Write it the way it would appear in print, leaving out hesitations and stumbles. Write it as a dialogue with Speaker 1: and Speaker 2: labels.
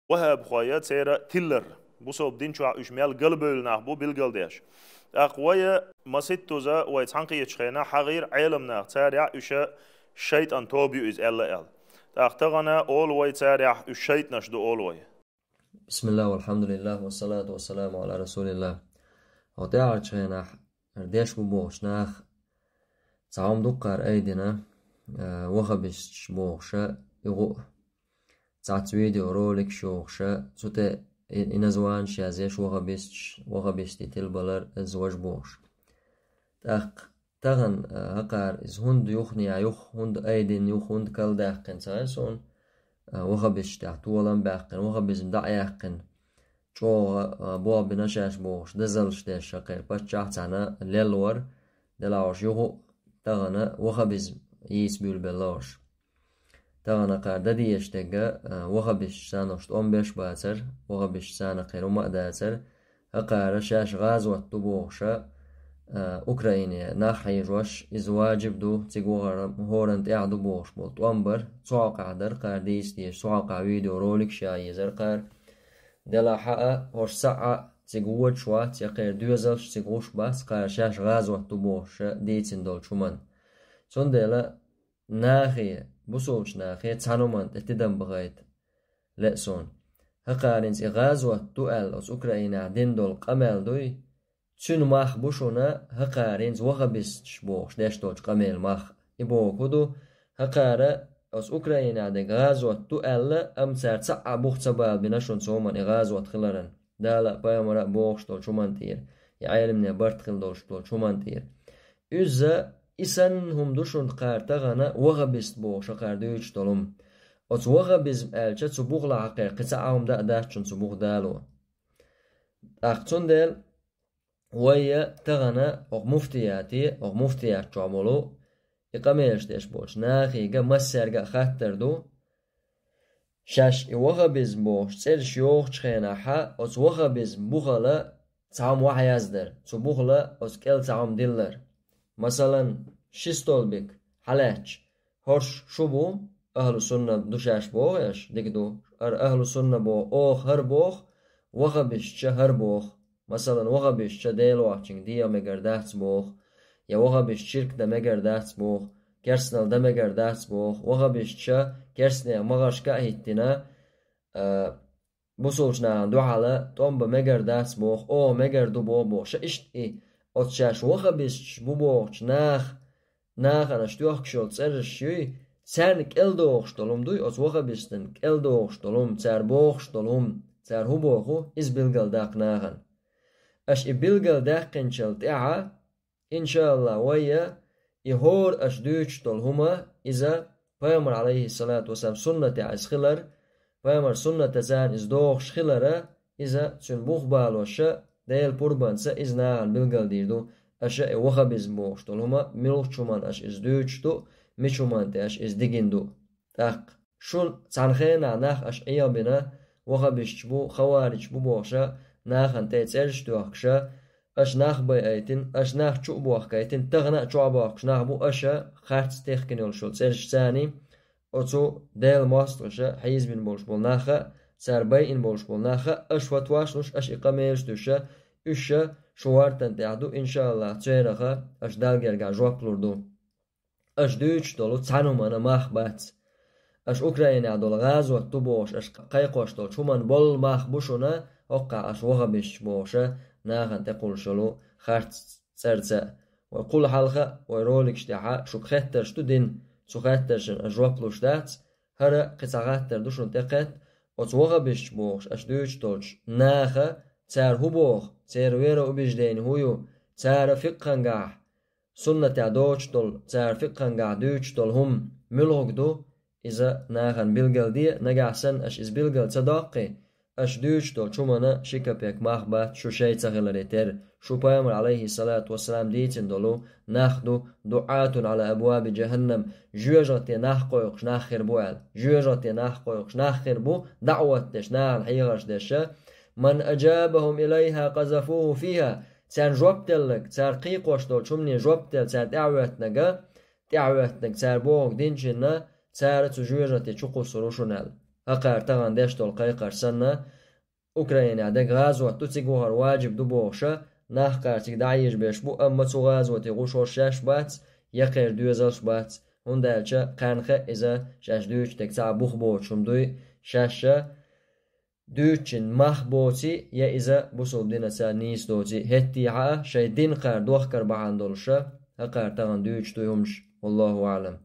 Speaker 1: وهاب خويا تيرا تيلر بوصوب دين شو اشمال قلبل ناخبو بالقلديش اقويا ما ستوزا ويتحنقي يتشخينا حغير علمنا تاريع اشا شيطان توبي از الا ال تاختغنا اول وي تاريع الشيطان شدو اول وي.
Speaker 2: بسم الله والحمد لله والصلاة والسلام على رسول الله. وطاعة شيناح ارديش بوش ناخ تعام دقار ايدنا وخبش بوخشا يغو تعت فيديو رولك شوخشا سوتا إنزوان شازيش وخبش تلبلر الزواج بوش تغن هقار إز هند يخني يخ هند ايدن يخ هند كال داقن سايسون وخبش تحتولن باقن وخبش مدعيقن شو بوا بنشاش بوش دزلش داش شقير بچاح تانا للور دلاوش يغو تغنا وخبز يسبيل بلاش تغنا قاردا ديشتغا وخبش سانوشت 15 باتر وخبش سانا قير وما داتر هقار شاش غازوة تبوخشا أوكرانيا ناحي جوش إز واجب دو تيغوغر هورن تعدو بوش بولت وانبر سوقع در قار ديستيش سوقع فيديو رولك شاي زرقار دلا حقا هوش ساعة تيغوت شوا تيقير دوزلش تيغوش باس قار شاش غازوة تبوش ديتين دول شمان سون دلا ناخي بوسوش ناخي تانو من تتدم بغايت لأسون هقارنز غازوة تؤل أس أوكرانيا دين دول قمال دوي تشون ماخ بوشونا هقارنز وغبس شبوش داش دوش قمال ماخ إبو كدو هقارة أس أوكرانيا دي غازوة تؤل أمسار تسعى بوخ تبال بنشون سومن غازوة خلرن دالا بايمرا بوخش دول شمان تير يعلمنا برتخل دول شمان تير إذا إسان هم دوشون قارتغانا وغبست بوخش قاردوش دولم أس وغبزم ألشا تبوغ لعقير قطعهم داشون تبوغ دالو أختون ديل ويا تغنا أو مفتيات شعملو إقاميش ديش بوش ناخي إقا مسيرقا خاتر دو شاش إوغبز بوش تسير شيوخ تخينا حا أس وغبز بوغلا تعام وحيازدر تبوغلا أس كيل تعام ديلر مثلا شيستولبك حلاج هرش شبو أهل السنة دوشاش بوغيش ديكدو أهل السنة بو أوخ هر بوخ وغبش هر بوخ مثلا وغبش ديلو عشان ديا مجردات بوخ يا وغبش شرك دا مجردات بوخ كرسنال دا مجردات بوخ وغبش كرسنال مغاش كاهيتنا بوسوشنا عندو على تومبا مجردات بوخ او مجردو بوخ شاشت اي اتشاش وغبش بوخ ناخ انا شتوخ شول تسرشي سانك الدوخ شتولم دوي ات وغبشتن الدوخ شتولم تسر بوخ شتولم تسر هو بوخو از بلغل داق ناغن اش بلغل داقن شلت إن شاء الله ويا يهور أشدوش طلهما إذا بيامر عليه الصلاة والسلام سنة عز خلر بيامر سنة زان إز دوخش خلر إذا تنبوخ بالوشا ديل بربانسا إزنا عن بلغل ديردو أشا وخبز موخش طلهما ملوخ شمان أش إز دوش دو مشمان تاش إز ديگين دو تاق شون تنخينا ناخ أش إيابنا وخبش بو خوارج بو بوخشا ناخن تيتسرش دوخشا اش ناخ باي ايتن اش ناخ چو بوخ كايتن تغنا چو باخ ناخ بو اش خارت تخكن يول شول سيرش ثاني اوتو ديل ماسترش حيز بن بولش بول ناخه سر باي ان بولش بول ناخه اش فتواشلوش اش اقاميش دوشه اش شوارتن تعدو ان شاء الله تيرخه اش دالگرگا جوابلوردو اش دوچ دولو تانو مانا ماخ بات اش اوكراينا دول غازو تبوش اش قيقوش دول شومان بول ماخ بوشونا اوقع اش وغبش بوشه ناخن تقول شلو خارت سرسا ويقول حلقة ويرولك شتاحا شو خاتر شتو دين شو خاترشن أجواب لوشتات هرا قصاغاتر دوشن تقت وتوغا بيش بوخش أشدوش تولش ناخا تار هو بوخ تار ويرا وبيجدين هويو تار فقنقاح سنة تعدوش تول تار فقنقاح دوش تول هم ملوك دو إذا ناخن بلغل دي نقاحسن أش إز بلغل تداقي اش دوش دول شمانا شكبك مخبات شو شي تغلريتر شو بيامر عليه الصلاة والسلام ديتن دولو ناخدو دعاة على أبواب جهنم جوجتي ناخقويقش ناخر بوال جوجتي ناخقويقش ناخر بو دعوتش ناخن حيغش دشا من أجابهم إليها قذفوه فيها تان جوبتلك تار قيقوش دول شمني جوبتل تار دعوتنك تار بوغ دينشنا تار تجوجتي شقو سروشنال هقار تغن ديش تلقي قرسنا أوكرانيا ده غازوة تتسيقوها الواجب دبوغشا ناح قارتك دعيش بيشبو أما تو غازوة تغوش ورشاش بات يقير دوزلش بات هندالشا قانخة إذا شاش دوش تكتع بوخ بوشم دوي شاشا دوچن مخ بوتي يا إذا بوصوب دينا سا نيس دوتي هتي عا شاي دين قار دوخ كر بحان دولشا هقار تغن دوش دويهمش والله أعلم.